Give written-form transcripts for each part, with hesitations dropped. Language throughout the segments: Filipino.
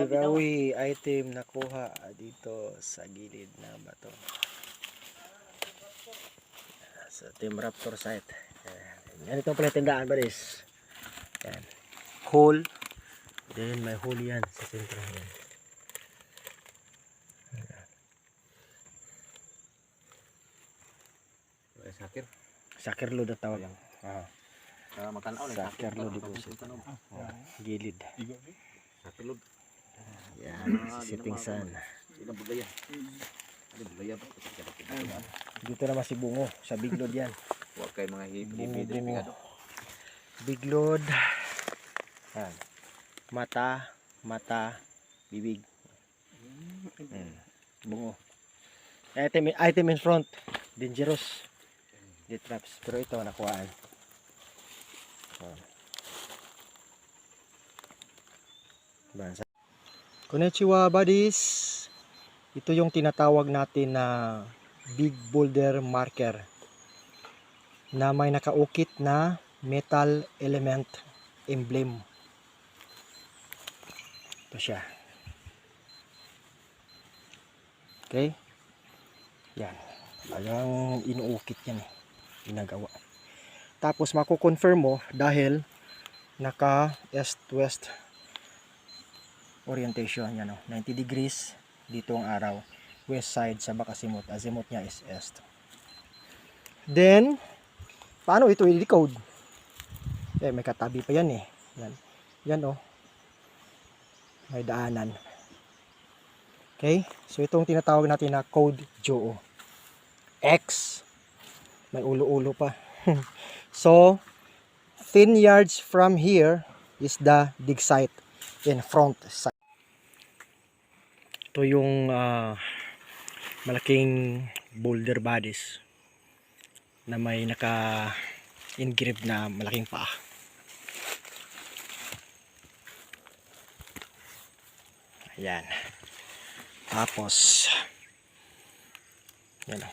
giveaway item nakuha dito sa gilid na bato sa Team Raptor site. Yan itong pala tindaan ba this? Yan. Hole. Then may hole yan sa sentro yan. Sakir. Sakir load ang tawag. Matanaw lang. Sakir load deposit. Gilid. Sakir load. Yan. Sitting sun. Ilang bulaya. Ilang bulaya ba? Dito naman si Bungo. Sa big load yan. Huwag kayo mga Bungo, hibi. bungo. Big load. Yan. Mata, bibig. Bungo. Item in front. Dangerous. Dead traps. Pero ito nakuhaan. Konnichiwa buddies. Ito yung tinatawag natin na big boulder marker na may nakaukit na metal element emblem. Ito siya. Okay? Yan. Alang inuukit yan eh. Ginagawa. Tapos mako-confirm mo dahil naka east-west orientation yan o. 90 degrees dito ang araw. West side sa bakasimot. Azimuth niya is east. Then, paano ito i-decode? Eh, may katabi pa yan eh. Yan. Yan o. May daanan. Okay? So, itong tinatawag natin na code JOO. X. May ulo-ulo pa. So, 10 yards from here is the dig site in front side. Ito yung malaking boulder bodies na may naka-engrave na malaking paa. Ayan. Tapos, yan o.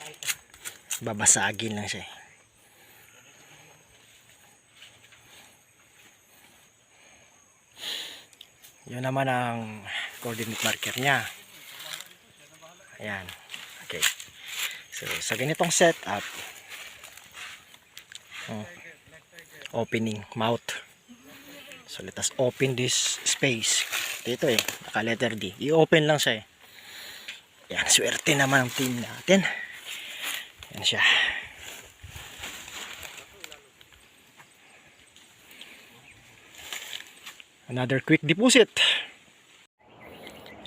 Babasagin lang siya. Yun naman ang coordinate marker niya. Ayan. Okay. So, sa ganitong setup, opening mouth. So, let us open this space. Dito eh, naka letter D. I-open lang siya eh. Ayan, swerte naman ang team natin. Ayan siya. Another quick deposit.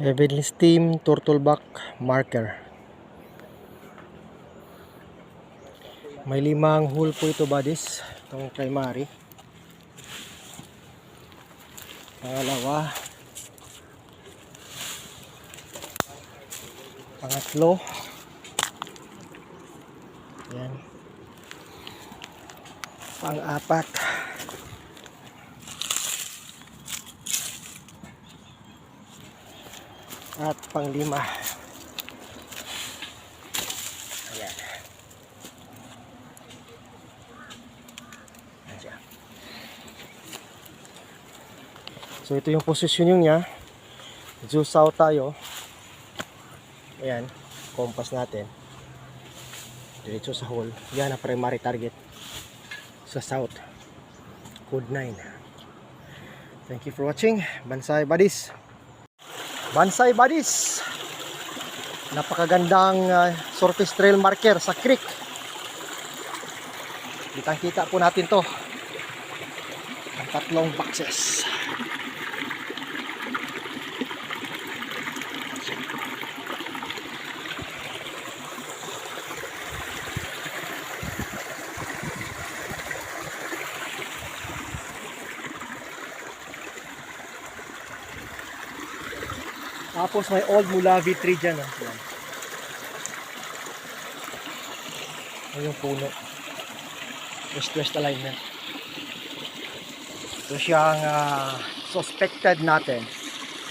Evidence team turtleback marker. May 5 hole po ito buddies. Itong primary. Pangalawa. Pangatlo. Ayan. Pang-apat. At pang-5. Ayan. Ayan. So ito yung posisyon niya. Due south tayo. Ayan. Compass natin. Diretso sa hole. Yan ang primary target. Sa south. Code 9. Thank you for watching. Bansay buddies. Bansay buddies, napakagandang surface trail marker sa creek. Kitang-kita po natin to ang 3 boxes. Tapos may old Mulavi tree dyan. Yan. Ayan yung puno. West-west alignment. Ito siyang suspected natin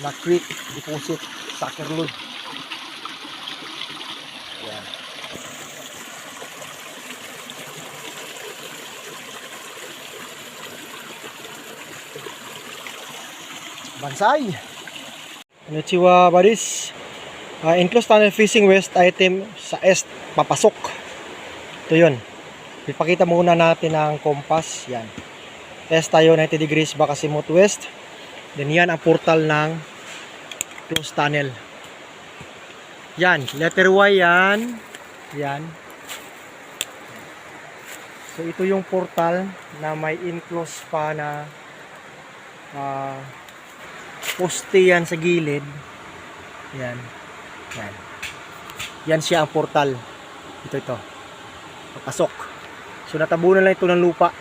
na creek deposit sucker load. Yan. Bansay! Konnichiwa, buddies. Enclosed tunnel facing west, item sa est, papasok. Ito yun. Ipakita muna natin ang compass. Yan. Est tayo, 90 degrees, Bakasimot west. Then yan ang portal ng closed tunnel. Yan, letter Y yan. Yan. So ito yung portal na may enclosed pa na poste yan sa gilid. Yan. Yan. Yan siya ang portal. Ito. Papasok. So natabunan lang ito ng lupa.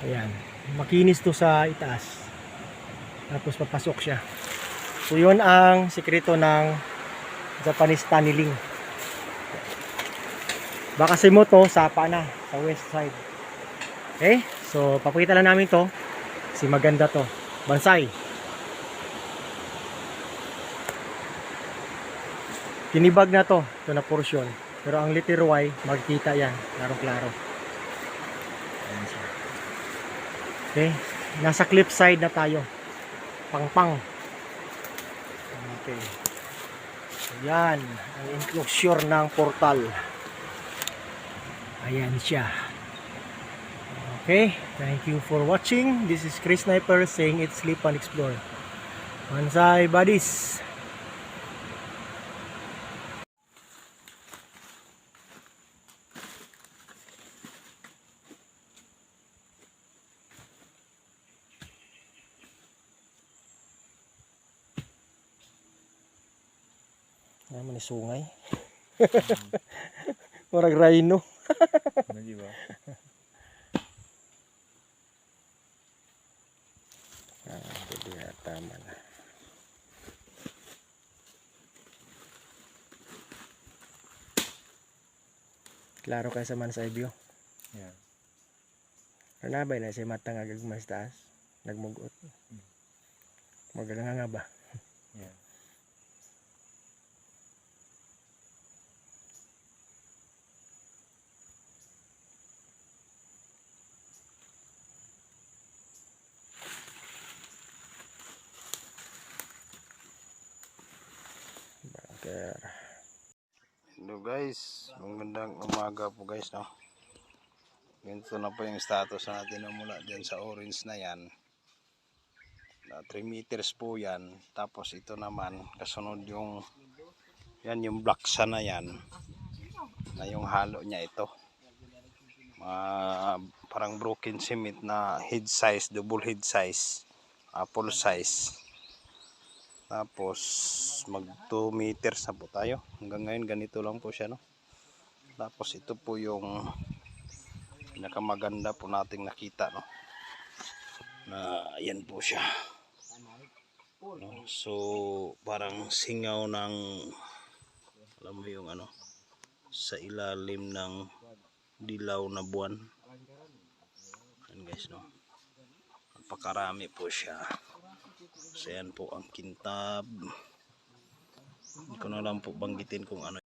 Ayan. Makinis to sa itaas. Tapos papasok siya. So yun ang sikreto ng Japanese tunneling. Bakasimot to, sapa na sa west side. Okay? So papakita lang namin to. Kasi maganda to. Bansay. Tinibag na to. Ito na portion. Pero ang letter Y, magkita yan. Klaro-klaro. Ayan siya. Okay? Nasa cliff side na tayo. Pang-pang. Okay. Ayan. Ang enclosure ng portal. Ayan siya. Okay. Thank you for watching. This is Chris Sniper saying it's sleep and explore. Bansay, buddies. Naman ni sungay. Murag rhino. Di ba? Jadi tama na. Klaro kayo sa man sa ibyo. Yeah. Ranabay na siya matang agagmas taas. Nagmugot. Magalang nga ba? Yeah. Bunker. Hello guys, magandang umaga po guys, no. Ganito na po yung status natin na mula dyan sa orange na yan. 3 meters po yan. Tapos ito naman, kasunod yung yan yung black sa na yan. Na yung halo niya ito. Parang broken cement na head size, double head size, full size. Tapos mag 2 meters na po tayo. Hanggang ngayon ganito lang po siya, no. Tapos ito po yung pinakamaganda po nating nakita, no. Na yan po siya. No? So parang singaw ng, alam mo yung ano, sa ilalim ng dilaw na buwan. Yan guys, no. Napakarami po siya. So yan po ang kintab. Hindi ko na lang po banggitin kung ano.